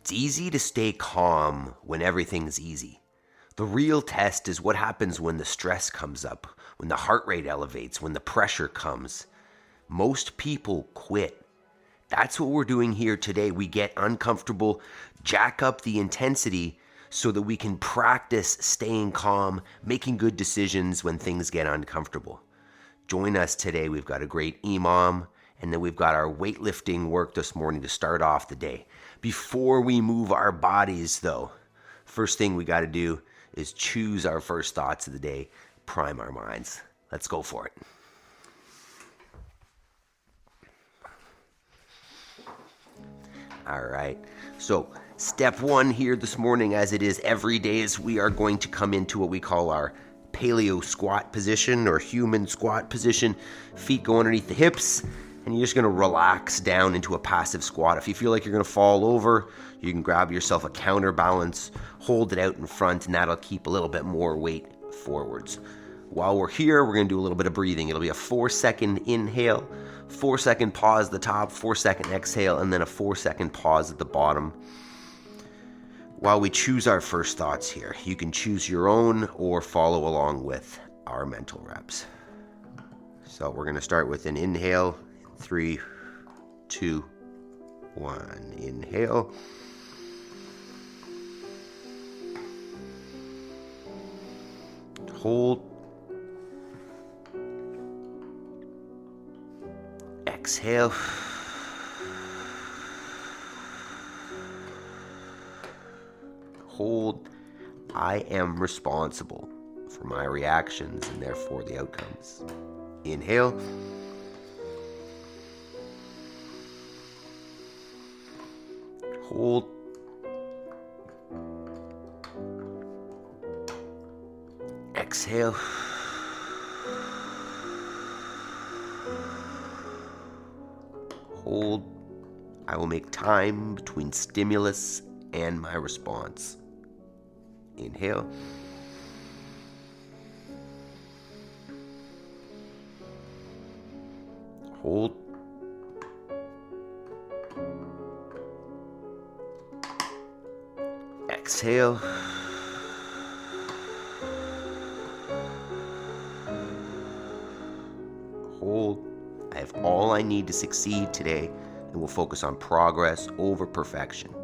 It's easy to stay calm when everything's easy. The real test is what happens when the stress comes up, when the heart rate elevates, when the pressure comes. Most people quit. That's what we're doing here today. We get uncomfortable, jack up the intensity so that we can practice staying calm, making good decisions when things get uncomfortable. Join us today. We've got a great EMOM, and then we've got our weightlifting work this morning to start off the day. Before we move our bodies, though, first thing we got to do is choose our first thoughts of the day, prime our minds. Let's go for it. All right, so step one here this morning, as it is every day, is we are going to come into what we call our paleo squat position or human squat position. Feet go underneath the hips, and you're just going to relax down into a passive squat. If you feel like you're going to fall over, you can grab yourself a counterbalance, hold it out in front, and that'll keep a little bit more weight forwards. While we're here, we're going to do a little bit of breathing. It'll be a 4-second inhale, 4-second pause at the top, 4-second exhale, and then a 4-second pause at the bottom. While we choose our first thoughts here, you can choose your own or follow along with our mental reps. So we're going to start with an inhale. 3, 2, 1. Inhale. Hold. Exhale. Hold. I am responsible for my reactions and therefore the outcomes. Inhale. Hold. Exhale. Hold. I will make time between stimulus and my response. Inhale. Hold. Exhale. Hold. I have all I need to succeed today, and we'll focus on progress over perfection.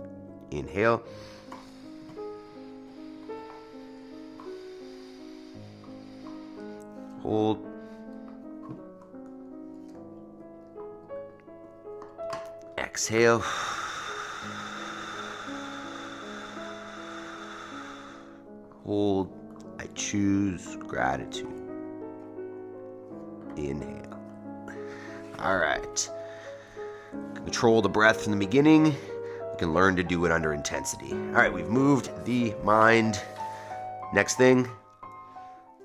Inhale. Hold. Exhale. Hold. I choose gratitude. Inhale. All right. Control the breath from the beginning. We can learn to do it under intensity. All right, we've moved the mind. Next thing,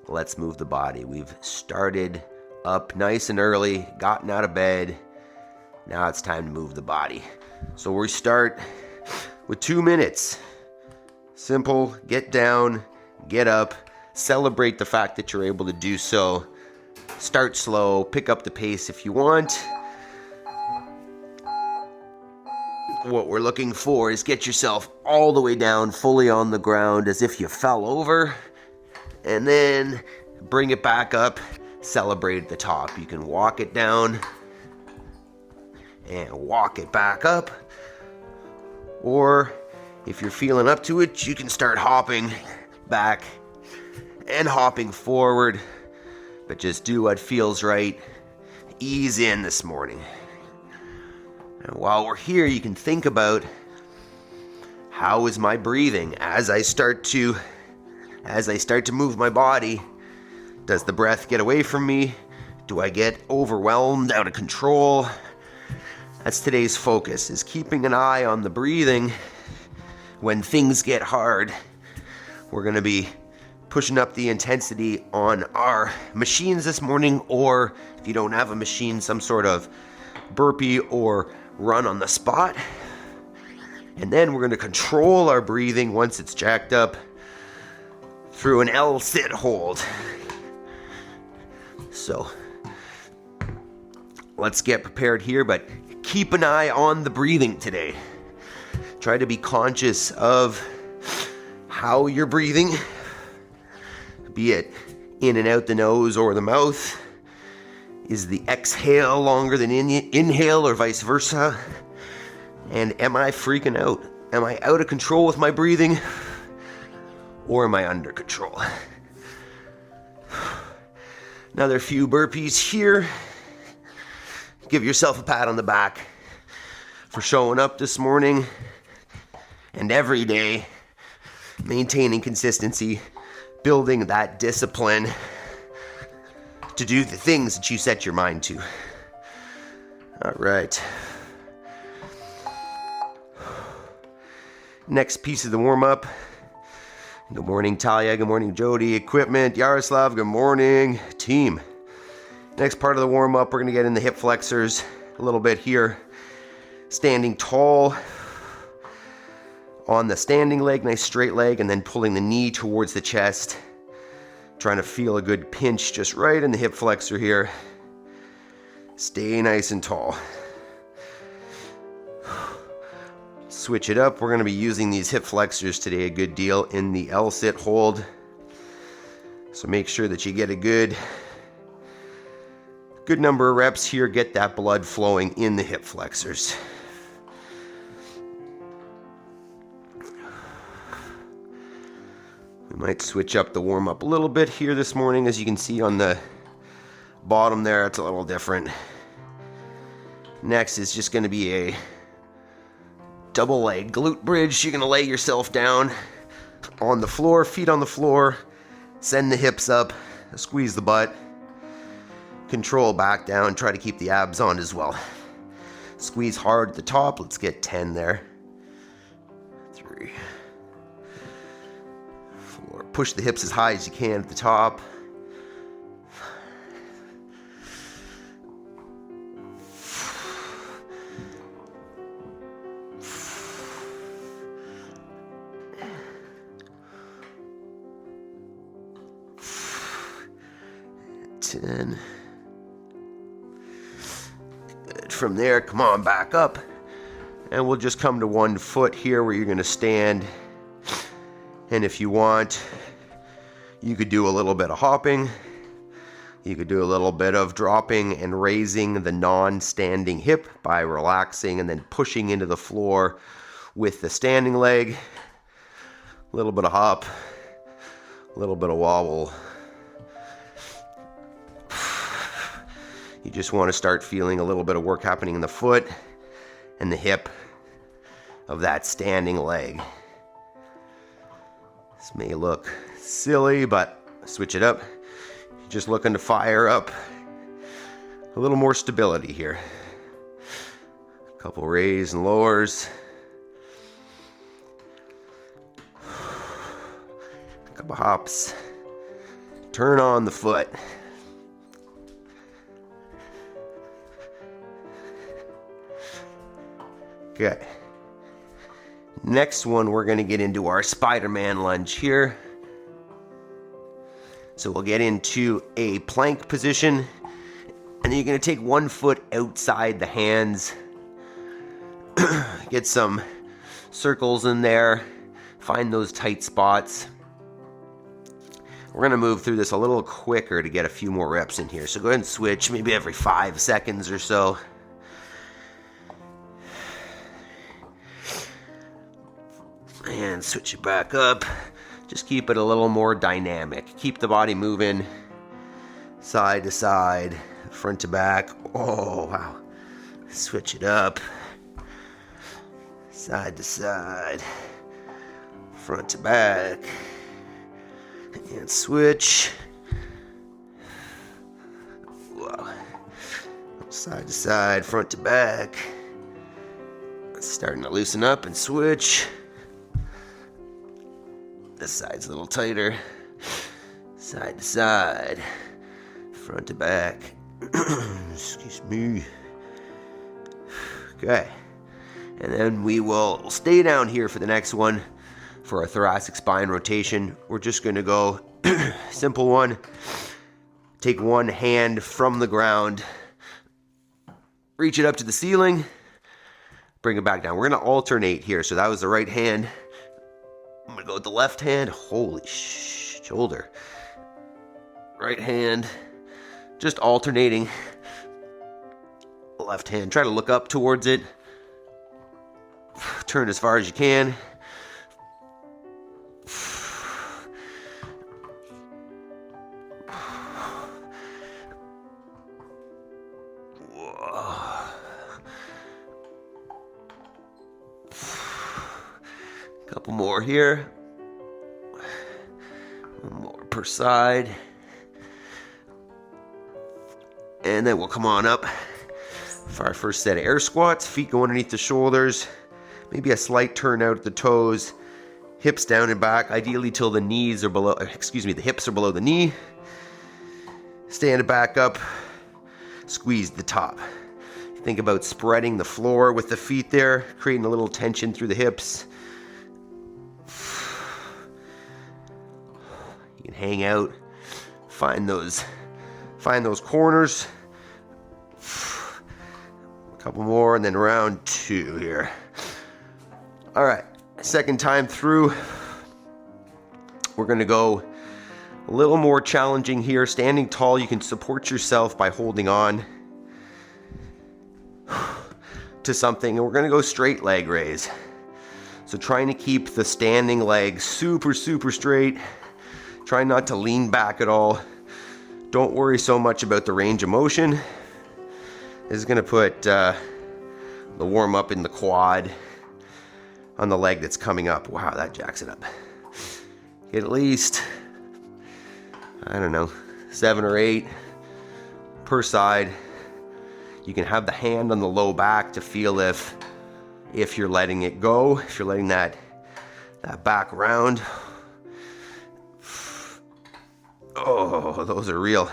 let's move the body. We've started up nice and early, gotten out of bed. Now it's time to move the body. So we start with 2 minutes. Simple, get down, get up, celebrate the fact that you're able to do so. Start slow, pick up the pace if you want. What we're looking for is get yourself all the way down, fully on the ground as if you fell over, and then bring it back up, celebrate at the top. You can walk it down and walk it back up, or if you're feeling up to it, you can start hopping back and hopping forward, but just do what feels right. Ease in this morning. And while we're here, you can think about, how is my breathing as I start to move my body? Does the breath get away from me? Do I get overwhelmed, out of control? That's today's focus, is keeping an eye on the breathing. When things get hard, we're going to be pushing up the intensity on our machines this morning, or if you don't have a machine, some sort of burpee or run on the spot. And then we're going to control our breathing once it's jacked up through an L sit hold. So let's get prepared here, but keep an eye on the breathing today. Try to be conscious of how you're breathing, be it in and out the nose or the mouth. Is the exhale longer than inhale or vice versa? And am I freaking out? Am I out of control with my breathing? Or am I under control? Another few burpees here. Give yourself a pat on the back for showing up this morning and every day, maintaining consistency, building that discipline to do the things that you set your mind to. All right. Next piece of the warm-up. Good morning, Talia. Good morning, Jody. Equipment. Yaroslav. Good morning, team. Next part of the warm-up, we're going to get in the hip flexors a little bit here. Standing tall on the standing leg, nice straight leg, and then pulling the knee towards the chest. Trying to feel a good pinch just right in the hip flexor here. Stay nice and tall. Switch it up. We're going to be using these hip flexors today a good deal in the L-sit hold. So make sure that you get a good number of reps here. Get that blood flowing in the hip flexors. We might switch up the warm-up a little bit here this morning. As you can see on the bottom there, it's a little different. Next is just going to be a double leg glute bridge. You're going to lay yourself down on the floor, feet on the floor, send the hips up, squeeze the butt, control back down, try to keep the abs on as well. Squeeze hard at the top. Let's get 10 there. 3, 4. Push the hips as high as you can at the top. 10. Good. From there, come on back up. And we'll just come to one foot here where you're going to stand. And if you want, you could do a little bit of hopping. You could do a little bit of dropping and raising the non-standing hip by relaxing and then pushing into the floor with the standing leg. A little bit of hop, a little bit of wobble. You just want to start feeling a little bit of work happening in the foot and the hip of that standing leg. This may look silly, but switch it up. You're just looking to fire up a little more stability here. A couple raises and lowers. A couple hops. Turn on the foot. Okay. Next one, we're going to get into our Spider-Man lunge here. So we'll get into a plank position, and then you're going to take one foot outside the hands. Get some circles in there. Find those tight spots. We're going to move through this a little quicker to get a few more reps in here. So go ahead and switch maybe every 5 seconds or so. And switch it back up. Just keep it a little more dynamic. Keep the body moving side to side, front to back. Oh, wow. Switch it up. Side to side, front to back. And switch. Wow. Side to side, front to back. It's starting to loosen up and switch. This side's a little tighter. Side to side. Front to back. Excuse me. Okay. And then we will stay down here for the next one for our thoracic spine rotation. We're just going to go simple one. Take one hand from the ground. Reach it up to the ceiling. bring it back down. We're going to alternate here. So that was the right hand. I'm going to go with the left hand. Holy shoulder. Right hand. Just alternating. Left hand. Try to look up towards it. Turn as far as you can. Couple more here. One more per side. And then we'll come on up for our first set of air squats. Feet go underneath the shoulders. Maybe a slight turn out at the toes. Hips down and back, ideally till the knees are below, the hips are below the knee. Stand back up. Squeeze the top. Think about spreading the floor with the feet there, creating a little tension through the hips. You can hang out, find those corners. A couple more, and then round 2 here. All right, second time through. We're gonna go a little more challenging here. Standing tall, you can support yourself by holding on to something, and we're gonna go straight leg raise. So trying to keep the standing leg super straight. Try not to lean back at all. Don't worry so much about the range of motion. This is gonna put the warm up in the quad on the leg that's coming up. Wow, that jacks it up. Get at least, I don't know, 7 or 8 per side. You can have the hand on the low back to feel if you're letting it go, if you're letting that back round. Oh, those are real.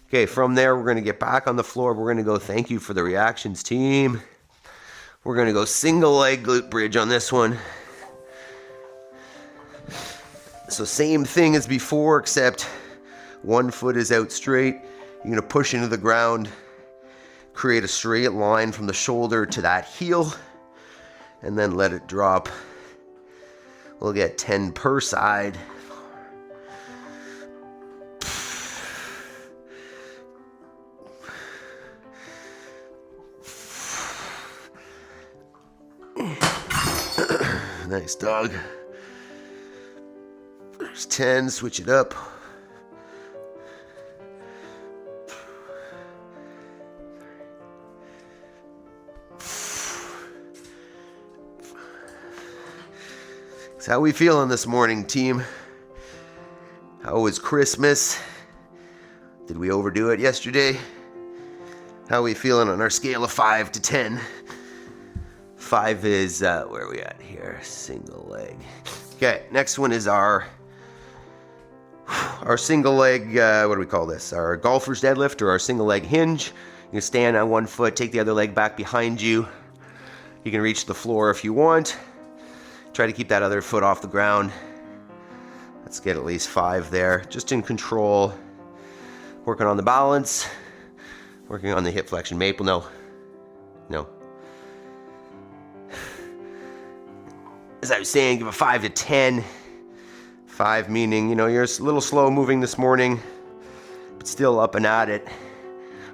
Okay, from there, we're gonna get back on the floor. We're gonna go, thank you for the reactions, team. We're gonna go single leg glute bridge on this one. So same thing as before, except one foot is out straight. You're gonna push into the ground, create a straight line from the shoulder to that heel, and then let it drop. We'll get 10 per side. Nice, dog. There's 10, switch it up. So how we feeling this morning, team? How was Christmas? Did we overdo it yesterday? How we feeling on our scale of 5 to 10? 5 is, where are we at here? Single leg. Okay, next one is our single leg, what do we call this? Our golfer's deadlift or our single leg hinge. You can stand on one foot, take the other leg back behind you. You can reach the floor if you want. Try to keep that other foot off the ground. Let's get at least 5 there. Just in control. Working on the balance. Working on the hip flexion. Maple, no. As I was saying, give a 5 to 10. 5 meaning, you're a little slow moving this morning, but still up and at it,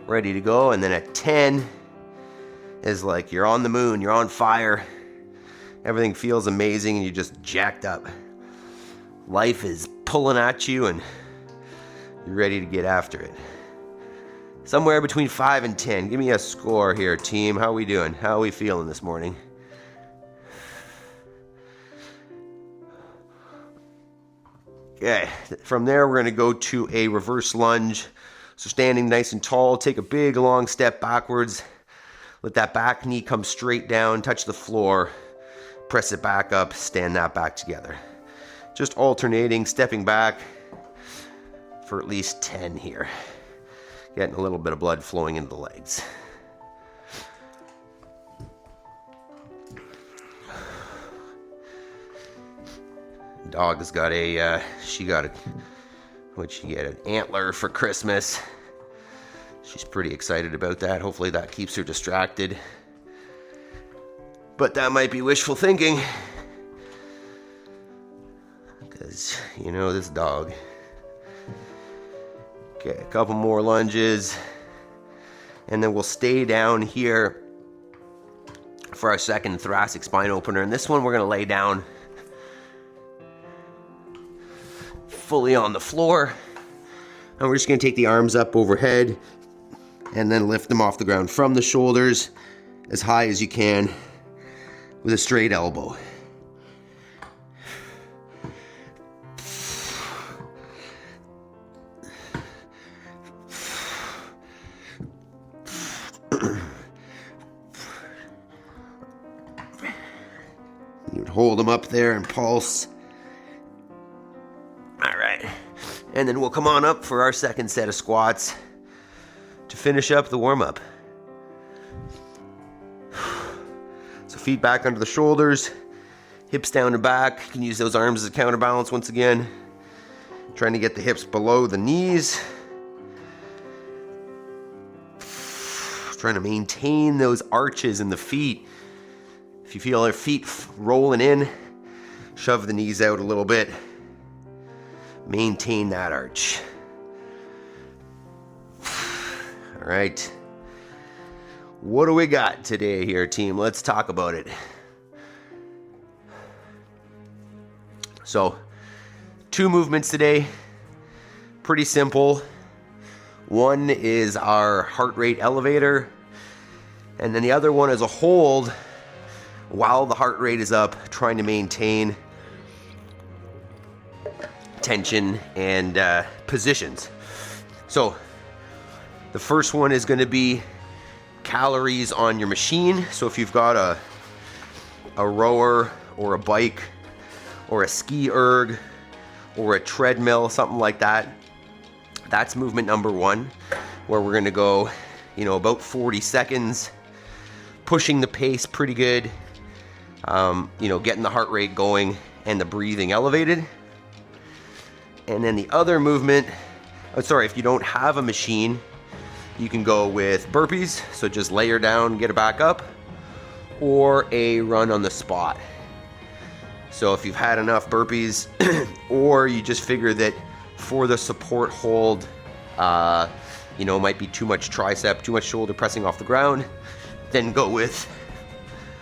ready to go. And then at 10 is like you're on the moon, you're on fire. Everything feels amazing and you're just jacked up. Life is pulling at you and you're ready to get after it. Somewhere between 5 and 10. Give me a score here, team. How are we doing? How are we feeling this morning? Okay, from there we're going to go to a reverse lunge. So standing nice and tall, take a big long step backwards. Let that back knee come straight down, touch the floor, press it back up, stand that back together. Just alternating, stepping back for at least 10 here. Getting a little bit of blood flowing into the legs. Dog has got what'd she get, an antler for Christmas. She's pretty excited about that. Hopefully that keeps her distracted. but that might be wishful thinking. Because, you know, this dog. Okay, a couple more lunges. And then we'll stay down here for our second thoracic spine opener. And this one we're going to lay down fully on the floor. And we're just going to take the arms up overhead and then lift them off the ground from the shoulders as high as you can with a straight elbow. You would hold them up there and pulse. All right. And then we'll come on up for our second set of squats to finish up the warm-up. So feet back under the shoulders, hips down and back. You can use those arms as a counterbalance once again. Trying to get the hips below the knees. Trying to maintain those arches in the feet. If you feel your feet rolling in, shove the knees out a little bit. Maintain that arch. All right. What do we got today here, team? Let's talk about it. So, 2 movements today. Pretty simple. One is our heart rate elevator, and then the other one is a hold while the heart rate is up, trying to maintain tension and positions. So the first one is going to be calories on your machine. So if you've got a rower or a bike or a ski erg or a treadmill, something like that, that's movement number 1, where we're going to go, you know, about 40 seconds, pushing the pace pretty good, you know, getting the heart rate going and the breathing elevated. And then the other movement, if you don't have a machine, you can go with burpees. So just layer down, get it back up, or a run on the spot. So if you've had enough burpees, or you just figure that for the support hold, you know, might be too much tricep, too much shoulder pressing off the ground, then go with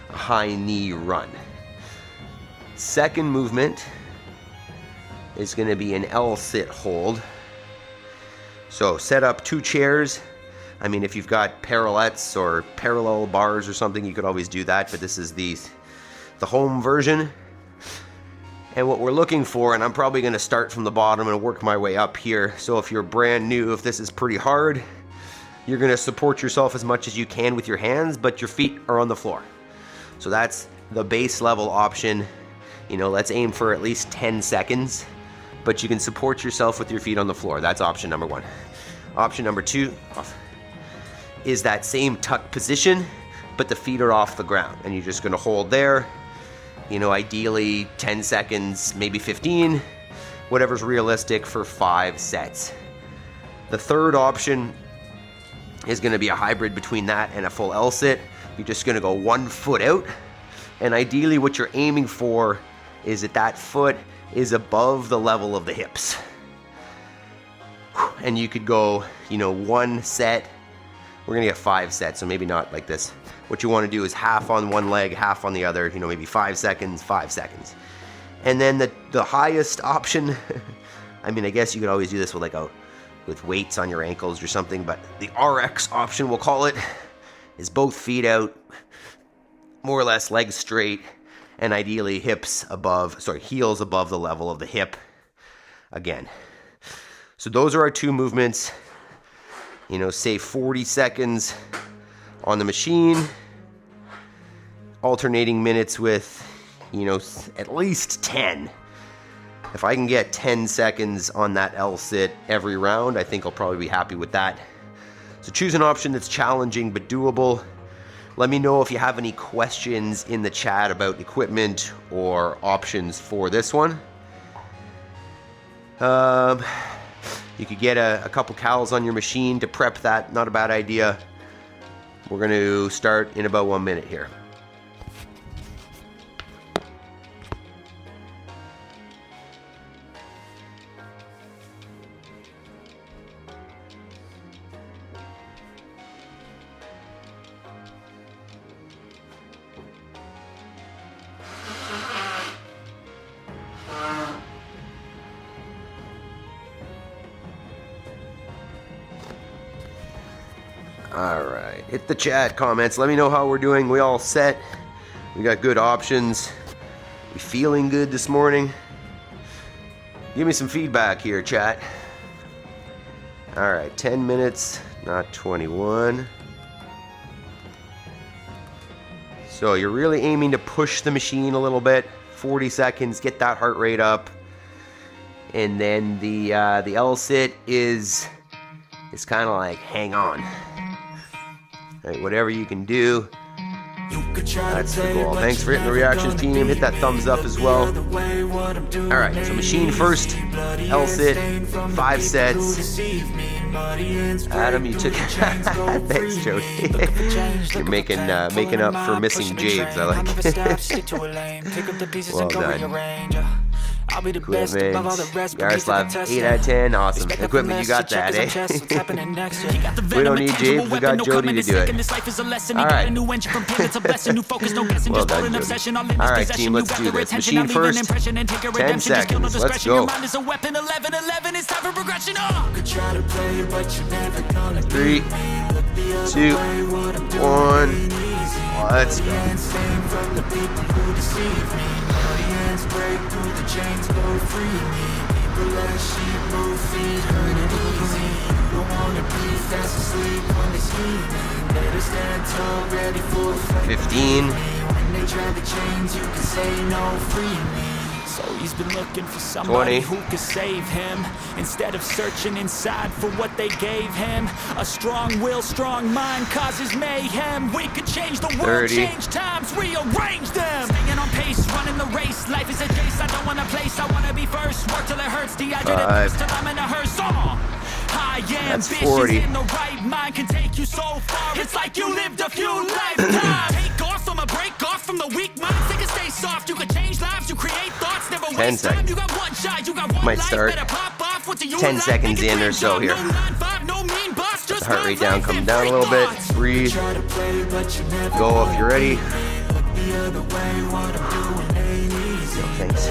a high knee run. Second movement is going to be an L-sit hold. So set up 2 chairs. I mean, if you've got parallettes or parallel bars or something, you could always do that, but this is the home version. And what we're looking for, and I'm probably going to start from the bottom and work my way up here. So if you're brand new, if this is pretty hard, you're going to support yourself as much as you can with your hands, but your feet are on the floor. So that's the base level option. You know, let's aim for at least 10 seconds, but you can support yourself with your feet on the floor. That's option number 1. Option number 2 is that same tuck position, but the feet are off the ground, and you're just going to hold there. You know, ideally 10 seconds, maybe 15, whatever's realistic for 5 sets. The third option is going to be a hybrid between that and a full L-sit. You're just going to go 1 foot out, and ideally what you're aiming for is that foot is above the level of the hips. And you could go, you know, 1 set. We're going to get 5 sets, so maybe not like this. What you want to do is half on one leg, half on the other, you know, maybe 5 seconds, 5 seconds. And then the highest option, I mean, I guess you could always do this with with weights on your ankles or something, but the RX option, we'll call it, is both feet out, more or less legs straight, and ideally heels above the level of the hip again. So those are our 2 movements. You know, say 40 seconds on the machine, alternating minutes with, you know, at least 10. If I can get 10 seconds on that L-sit every round, I think I'll probably be happy with that. So choose an option that's challenging but doable. Let me know if you have any questions in the chat about equipment or options for this one. You could get a couple cals on your machine to prep that. Not a bad idea. We're going to start in about 1 minute here. hit the chat comments. Let me know how we're doing. We all set? We got good options. We feeling good this morning? Give me some feedback here, chat. All right, 10 minutes, not 21. So you're really aiming to push the machine a little bit. 40 seconds, get that heart rate up. And then the L-sit is kind of like hang on. All right, whatever you can do. That's the goal. Thanks for hitting the reactions, team. Hit that thumbs up as well. All right, so machine first, L-sit, 5 sets. Adam, you took thanks, Jody. You're making up for missing James. I like it. Well done. Equipment, Yaroslav, 8 out of 10, awesome. Equipment, you got that, eh? We don't need James, we got Jody to do it. Alright. Well done, Jody. Alright, team, let's do this. Machine first, 10 seconds, let's go. 3, 2, 1, let's go. Break through the chains, go free me. People like sheep, move feet, hurt it easy. Don't wanna be fast asleep when they see me. Better stand tall, ready for a fight. 15. When they try the chains, you can say no, free me. So he's been looking for somebody 20. Who could save him instead of searching inside for what they gave him. A strong will, strong mind causes mayhem. We could change the world, 30. Change times, rearrange them. Staying on pace, running the race. Life is a chase, I don't want a place. I want to be first. Work till it hurts, dehydrated thirst till I'm in a hearse. High ambitions in the right mind can take you so far. It's like you lived a few lifetimes. Take off from a break off from the weak mind. Think and stay soft. You can change lives. You create thoughts. Never waste time. You got one shot. You got one life. Might start 10 seconds in or so here. The heart rate down. Come down a little bit. Breathe. Go if you're ready. No, thanks.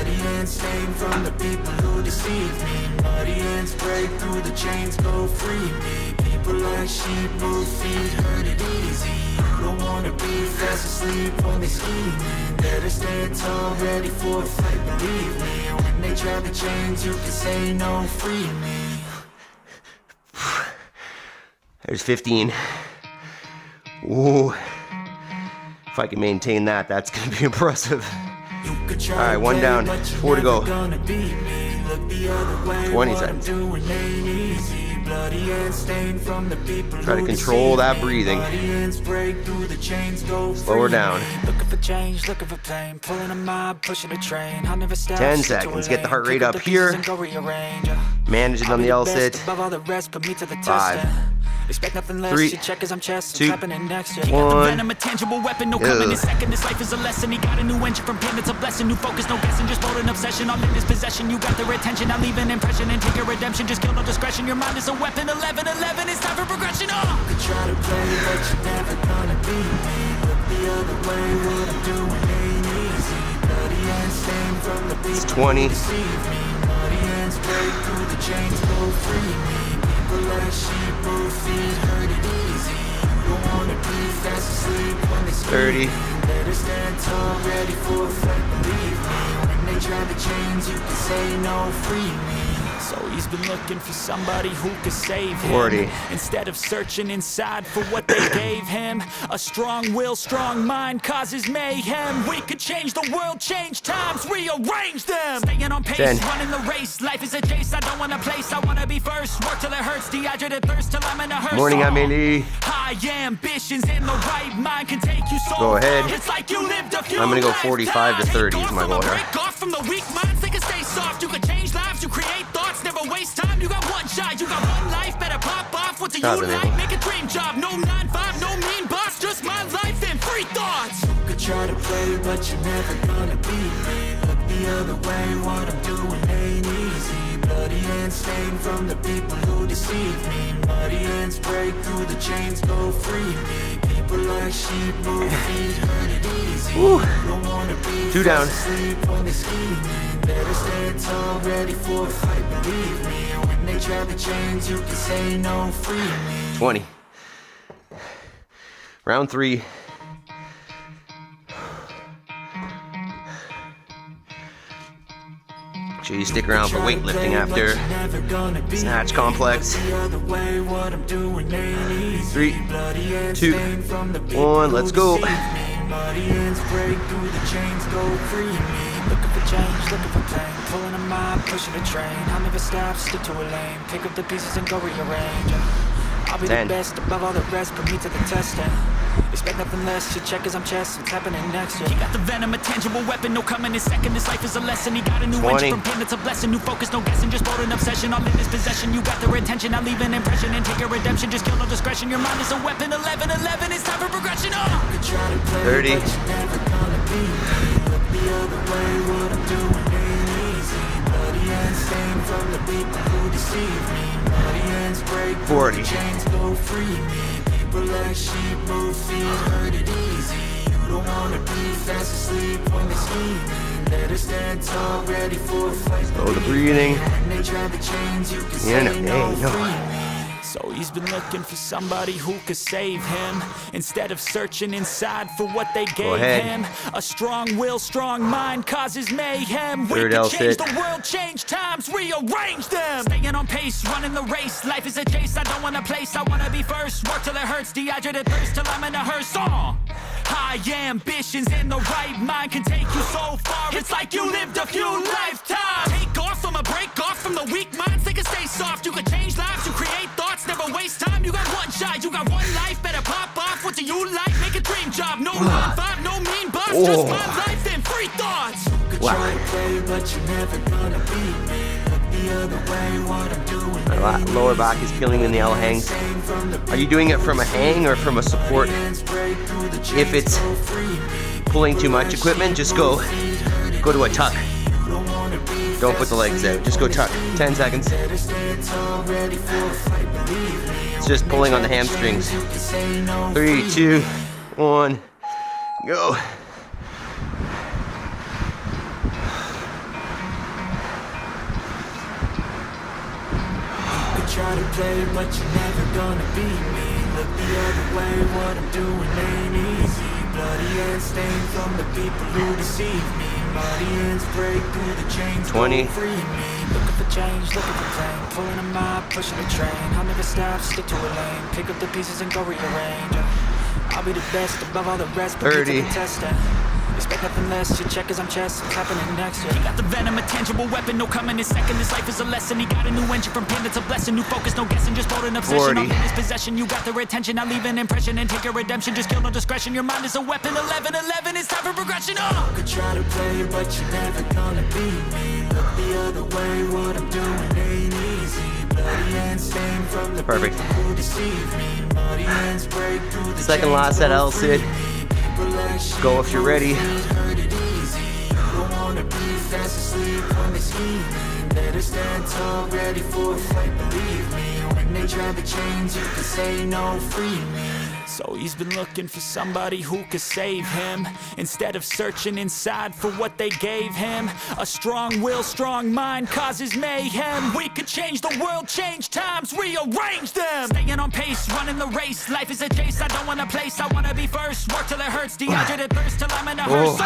From the people who deceive me. Muddy hands break through the chains, go free me. People like sheep, move feet, hurt it easy. Don't wanna be fast asleep when they scheming. Better stand tall, ready for a fight, believe me. When they try the chains, you can say no, free me. There's 15. Ooh. If I can maintain that, that's gonna be impressive. Alright, 1 down, 4 to go. 20 seconds. Try to control that breathing. Slow her down. 10 seconds. Get the heart rate up here. Manage it on the L-sit. 5. Expect nothing less. 3, 2, 1. A tangible weapon, no coming in second. This life is a lesson. He got a new engine from pain. It's a blessing. New focus, no guessing. Just bold and obsession. All in his possession. You got their attention. I'll leave an impression and take your redemption. Just kill no discretion. Your mind is a weapon. 11, 11. It's time for progression. You could try to play, but you're never gonna beat me. Look the other way. What I'm doing ain't easy. Bloody hands stained from the beat. It's 20. Bloody hands break through the chains. Go free me. Like sheep, move feet, hurt it easy. Don't wanna be fast asleep when they 30. Better stand tall, ready for a fight, believe me. When they try the chains, you can say no, free me. So he's been looking for somebody who could save him 40. Instead of searching inside for what they gave him. A strong will, strong mind causes mayhem. We could change the world, change times, rearrange them. Staying on pace, 10. Running the race. Life is a chase, I don't want a place. I want to be first. Work till it hurts, dehydrated thirst till I'm in a hearse. Morning, Amelie. High ambitions in the right mind can take you so go ahead. It's like you lived a few I'm gonna go 45 to 30 is my goal here. Break off from the weak minds, they can stay soft. You can change lives, you create thoughts. Never waste time, you got one shot, you got one life. Better pop off, what do you like? Make a dream job, no 9-5, no mean boss. Just my life and free thoughts. You could try to play, but you're never gonna beat me. Look the other way, what I'm doing ain't easy. Bloody hands stained from the people who deceive me. Muddy hands break through the chains, go free me. People like sheep, move feet, hurt it easy. Don't wanna be 2 down. Sleep when they scheming. Better stand tall, ready for a fight, believe me. When they try the chains, you can say no, free me. 20. Round 3. Make sure you stick around for weightlifting after. Snatch complex. 3, 2, 1, let's go. Looking for change, looking for pain, pulling a mob, pushing a train. I'll never stop, stick to a lane, pick up the pieces and go rearrange. I'll be 10. the best above all the rest, put me to the testing. Expect nothing less, your check as I'm chess, what's happening next? He got the venom, a tangible weapon, no coming in second. This life is a lesson, he got a new 20. engine from pain, it's a blessing. New focus, no guessing, just bold and obsession, all in his possession. You got their attention, I'll leave an impression and take your redemption. Just kill no discretion, your mind is a weapon. 11, 11, it's time for progression. 30. The other way, what I'm doing ain't easy. Bloody and stained from the people who deceive me. Bloody hands break, 40. chains go free me. People like sheep move feet, hurt it easy. You don't wanna be fast asleep when they're scheming. Better stand tall, ready for a fight. Slow the breathing. When they try the chains, you can Yeah, say no, no. free me. So he's been looking for somebody who could save him, instead of searching inside for what they gave him. A strong will, strong mind causes mayhem. We Third can L change sit. the world, change times, rearrange them. Staying on pace, running the race. Life is a chase, I don't want a place, I wanna be first. Work till it hurts, dehydrated thirst till I'm in a hearse. High ambitions in the right mind can take you so far. It's like you lived a few lifetimes. Take off from a break off from the weak minds. They can stay soft. You can change lives. You create thoughts. Never waste time. You got one shot. You got one life. Better pop off. What do you like? Make a dream job. No 9-5. No mean boss. Just my life and free thoughts. You could try to play, but you're never gonna beat me. Look the other way. What I'm doing. My lower back is killing me in the L hangs. Are you doing it from a hang or from a support? If it's pulling too much equipment, just go to a tuck. Don't put the legs out, just go tuck. 10 seconds. It's just pulling on the hamstrings. 3, 2, 1, go. Try to play, but you're never gonna beat me. Look the other way, what I'm doing ain't easy. Bloody hands stained from the people who deceive me. Bloody hands break through the chains, 20. Free me. Looking for change, looking for pain, pulling a mob, pushing a train. I'll never stop, stick to a lane, pick up the pieces and go rearrange. I'll be the best above all the rest, but 30. testing. Expect nothing less, your check as I'm chess, what's happening next? He got the venom, a tangible weapon, no coming in second. This life is a lesson, he got a new engine from pain, it's a blessing. New focus, no guessing, just bold and obsession. 40. All in his possession, you got their attention. I'll leave an impression and take your redemption. Just kill no discretion, your mind is a weapon. 11, 11, it's time for progression. You could try to play, but you're never gonna beat me. Look the other way, what I'm doing ain't easy. Bloody hands stained from the Perfect. people who deceive me. Bloody hands break through the Second last set L sit. Go if you're ready. Fast asleep when they're scheming. Better stand tall, ready for a fight, believe me. When they try the chains, you can say no, free me. So he's been looking for somebody who could save him, instead of searching inside for what they gave him. A strong will, strong mind causes mayhem. We could change the world, change times, rearrange them. Staying on pace, running the race. Life is a chase, I don't want a place, I wanna be first. Work till it hurts, dehydrated thirst till I'm in a hearse.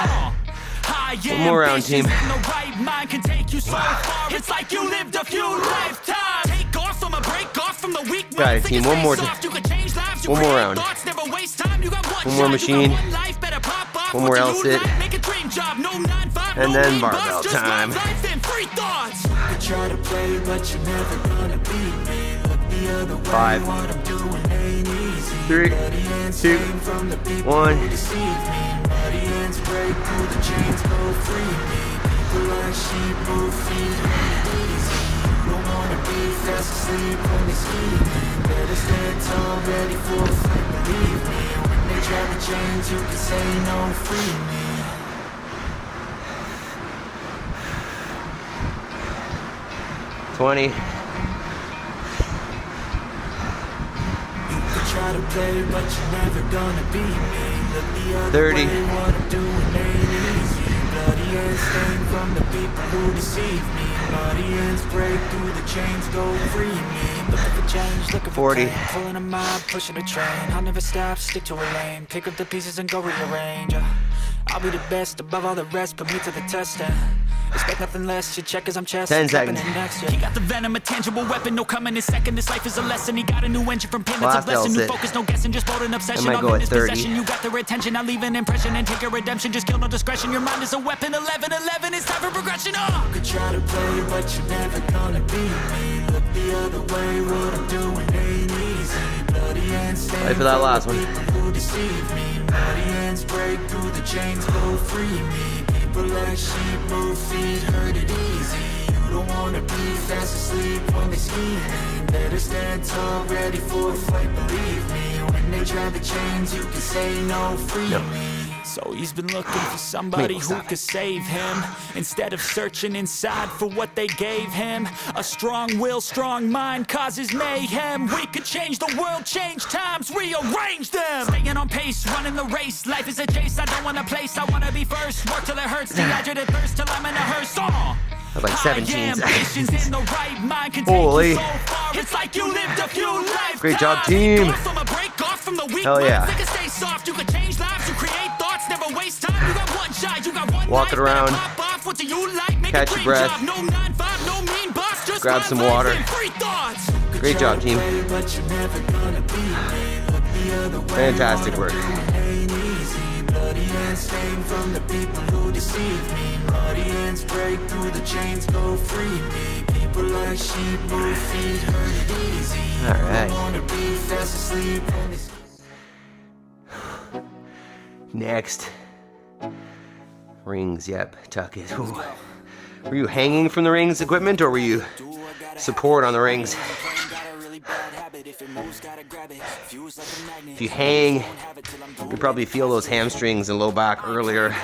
One more round, team. The right mind can take you so far. It's like you lived a few lifetimes. Take off from a break off from the weak. Got it, team. One more. One more round. One more machine. One more L sit. And then barbell time. 5, 3, 2, 1. Hands break through the chains, go free me. People like sheep move feet, easy. You don't wanna be fast asleep when they're scheming. Better stand tall, ready for a fight, believe me. When they try to change, you can say no, free me. $20. You could try to play, but you're never gonna beat me. 30. What I'm doing ain't easy. Bloody hands stained from the people who deceive me. Bloody ends break through the chains, go free me. Looking for change, looking for 40. pain, pulling a mob, pushing a train. I'll never stop, stick to a lane. Pick up the pieces and go rearrange. I'll be the best above all the rest, put me to the test and expect nothing less. You check as I'm chest 10 seconds. next, yeah. He got the venom, a tangible weapon, no coming in second. This life is a lesson. He got a new engine from pain, that's a Last blessing. L New sit. focus, no guessing, just bold and obsession. I might All go in at his 30. possession. You got their attention, I leave an impression and take a redemption. Just kill no discretion. Your mind is a weapon. 11-11, it's time for progression. You could try to play, but you're never gonna be me. Look the other way, what I'm doing ain't easy. Bloody ends Wait for that last one. who deceive me. Bloody ends break through the chains, go free me. People like sheep move feet, hurt it easy. You don't wanna be fast asleep when they scheming. Better stand tall, ready for a fight, believe me. When they try the chains, you can say no, free me. So he's been looking for somebody who could save him, instead of searching inside for what they gave him. A strong will, strong mind causes mayhem. We could change the world, change times, rearrange them. Staying on pace, running the race. Life is a chase, I don't want a place. I wanna be first, work till it hurts. Dehydrated thirst till I'm in a hearse. Like 17 ambitions in the right mind can Holy. take you so far. It's like you lived a few lives. Great job, team. From a break off from the weak Hell yeah. They can stay soft, you can change lives, you create thoughts, never waste time. You got one shot, you got one Walk it life, around. pop off. What do you like? Make Catch a your dream breath. job. No 9-5, no mean boss, just Grab my some life water. and free thoughts. Great job, team. But you're never gonna be me. Look the other way. Fantastic work. Ain't easy. Bloody ends stain from the people who deceive me. Bloody ends break through the chains, go free me. People like sheep move feet, hurt it easy. All right. I wanna be fast asleep when they Next. Rings, yep. Tuck it. Ooh. Were you hanging from the rings equipment or were you support on the rings? If you hang, you probably feel those hamstrings and low back earlier.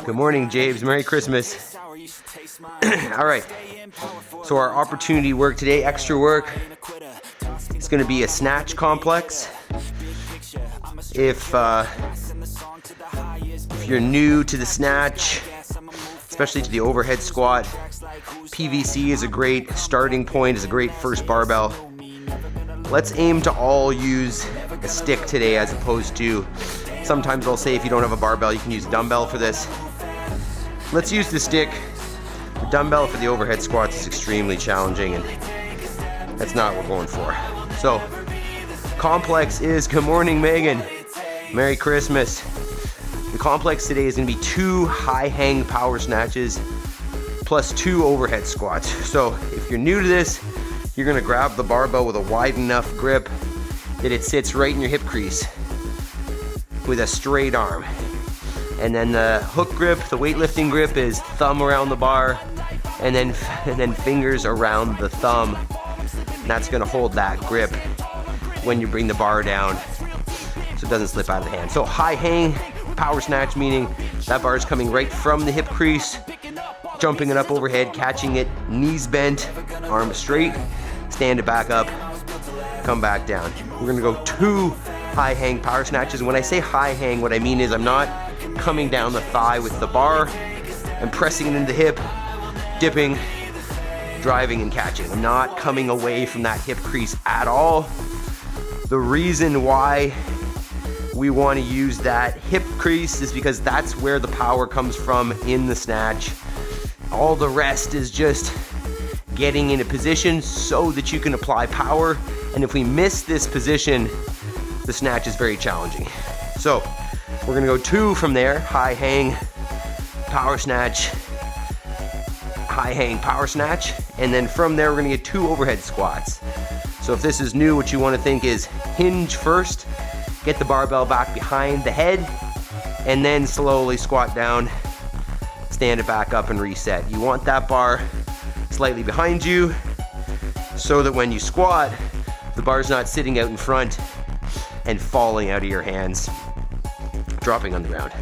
Good morning, James. Merry Christmas. All right. So our opportunity work today, extra work, it's going to be a snatch complex. If you're new to the snatch, especially to the overhead squat, PVC is a great starting point, is a great first barbell. Let's aim to all use a stick today as opposed to, sometimes I'll say if you don't have a barbell, you can use a dumbbell for this. Let's use the stick. The dumbbell for the overhead squats is extremely challenging and that's not what we're going for. So, complex is, good morning Megan, Merry Christmas. The complex today is going to be 2 high hang power snatches plus 2 overhead squats. So if you're new to this, you're going to grab the barbell with a wide enough grip that it sits right in your hip crease with a straight arm. And then the hook grip, the weightlifting grip, is thumb around the bar and then fingers around the thumb. And that's going to hold that grip when you bring the bar down so it doesn't slip out of the hand. So high hang power snatch, meaning that bar is coming right from the hip crease, jumping it up overhead, catching it, knees bent, arms straight, stand it back up, come back down. We're gonna go 2 high hang power snatches. And when I say high hang, what I mean is I'm not coming down the thigh with the bar. I'm pressing it into the hip, dipping, driving and catching. I'm not coming away from that hip crease at all. The reason why we want to use that hip crease is because that's where the power comes from in the snatch. All the rest is just getting in a position so that you can apply power. And if we miss this position, the snatch is very challenging. So we're gonna go 2 from there, high hang, power snatch, high hang, power snatch. And then from there, we're gonna get 2 overhead squats. So if this is new, what you wanna think is hinge first, get the barbell back behind the head, and then slowly squat down, stand it back up and reset. You want that bar slightly behind you so that when you squat, the bar's not sitting out in front and falling out of your hands, dropping on the ground.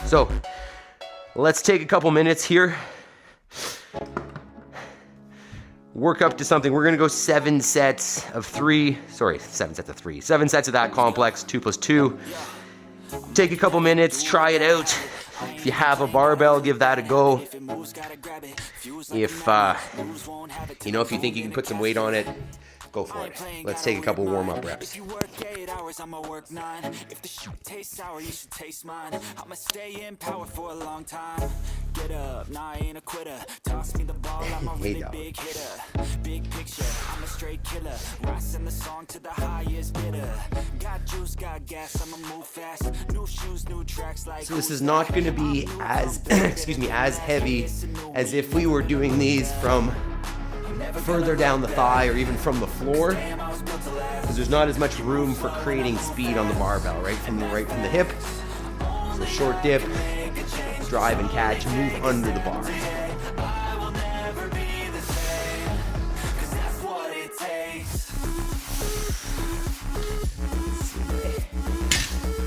So let's take a couple minutes here, work up to something. We're gonna go 7 sets of 3, 7 sets of 3, 7 sets of that complex, 2 plus 2. Take a couple minutes, try it out. If you have a barbell, give that a go. If, if you think you can put some weight on it, go for it. Let's take a couple warm-up reps. Hey, dog. Big picture, I'm a straight killer. Rising the song to the highest bidder. Got juice, got gas, I'ma move fast. New shoes, new tracks like. So this is not going to be as as heavy as if we were doing these from further down the thigh or even from the floor, because there's not as much room for creating speed on the barbell, right from the hip. So short dip, drive and catch, move under the bar.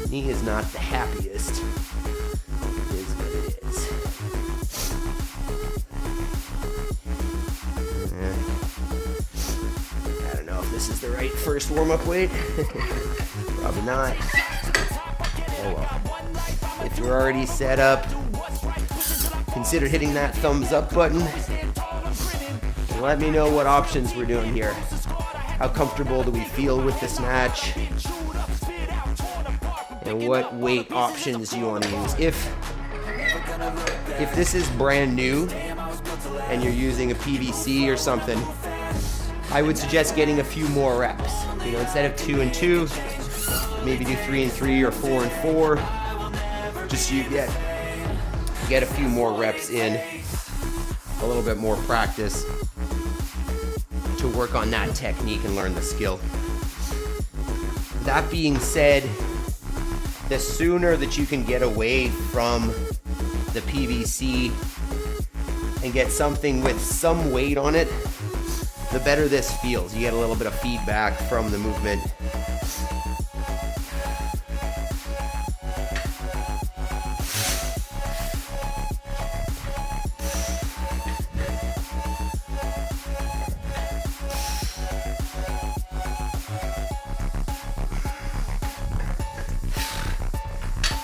Knee is not the happiest. It is what it is. I don't know if this is the right first warm-up weight. Probably not. Oh well. If you're already set up, consider hitting that thumbs up button. And let me know what options we're doing here. How comfortable do we feel with the snatch? And what weight options do you want to use? If this is brand new and you're using a PVC or something, I would suggest getting a few more reps. Instead of 2 and 2, maybe do 3 and 3 or 4 and 4. Just so you get a few more reps in, a little bit more practice to work on that technique and learn the skill. That being said, the sooner that you can get away from the PVC and get something with some weight on it, the better this feels. You get a little bit of feedback from the movement.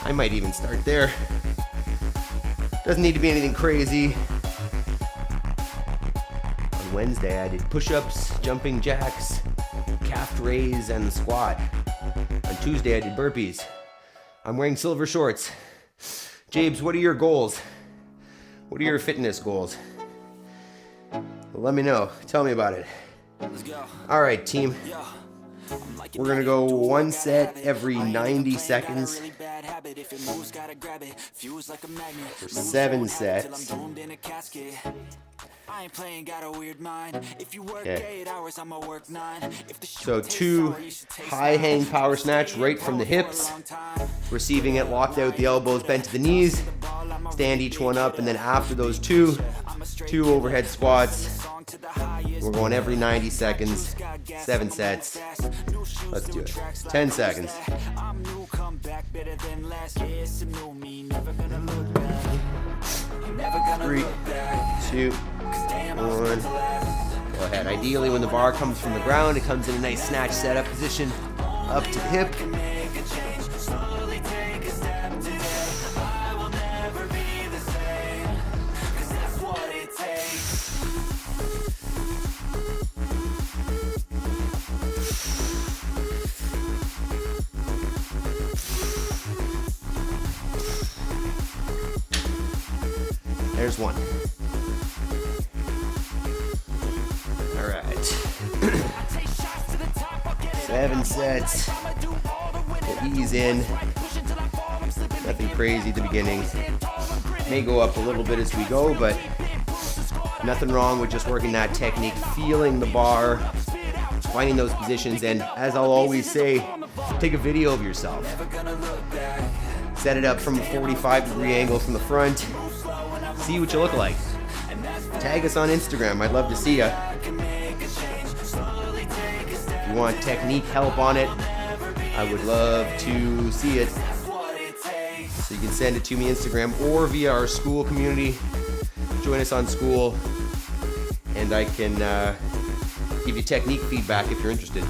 I might even start there. Doesn't need to be anything crazy. On Wednesday, I did push-ups, jumping jacks, calf raise, and the squat. On Tuesday, I did burpees. I'm wearing silver shorts. Jabes, what are your goals? What are your fitness goals? Well, let me know. Tell me about it. Let's go. All right, team. We're gonna go one set every 90 seconds for 7 sets. Okay. So 2 high hang power snatch right from the hips, receiving it locked out, the elbows bent to the knees. Stand each one up, and then after those 2 overhead squats. We're going every 90 seconds, 7 sets. Let's do it. 10 seconds. 3, 2, 1. Go ahead. Ideally, when the bar comes from the ground, it comes in a nice snatch setup position, up to the hip. There's one. All right. 7 sets to ease in. Nothing crazy at the beginning. May go up a little bit as we go, but nothing wrong with just working that technique, feeling the bar, finding those positions, and as I'll always say, take a video of yourself. Set it up from a 45-degree angle from the front. See what you look like. Tag us on Instagram. I'd love to see ya. If you want technique help on it, I would love to see it. So you can send it to me Instagram or via our school community. Join us on school, and I can give you technique feedback if you're interested.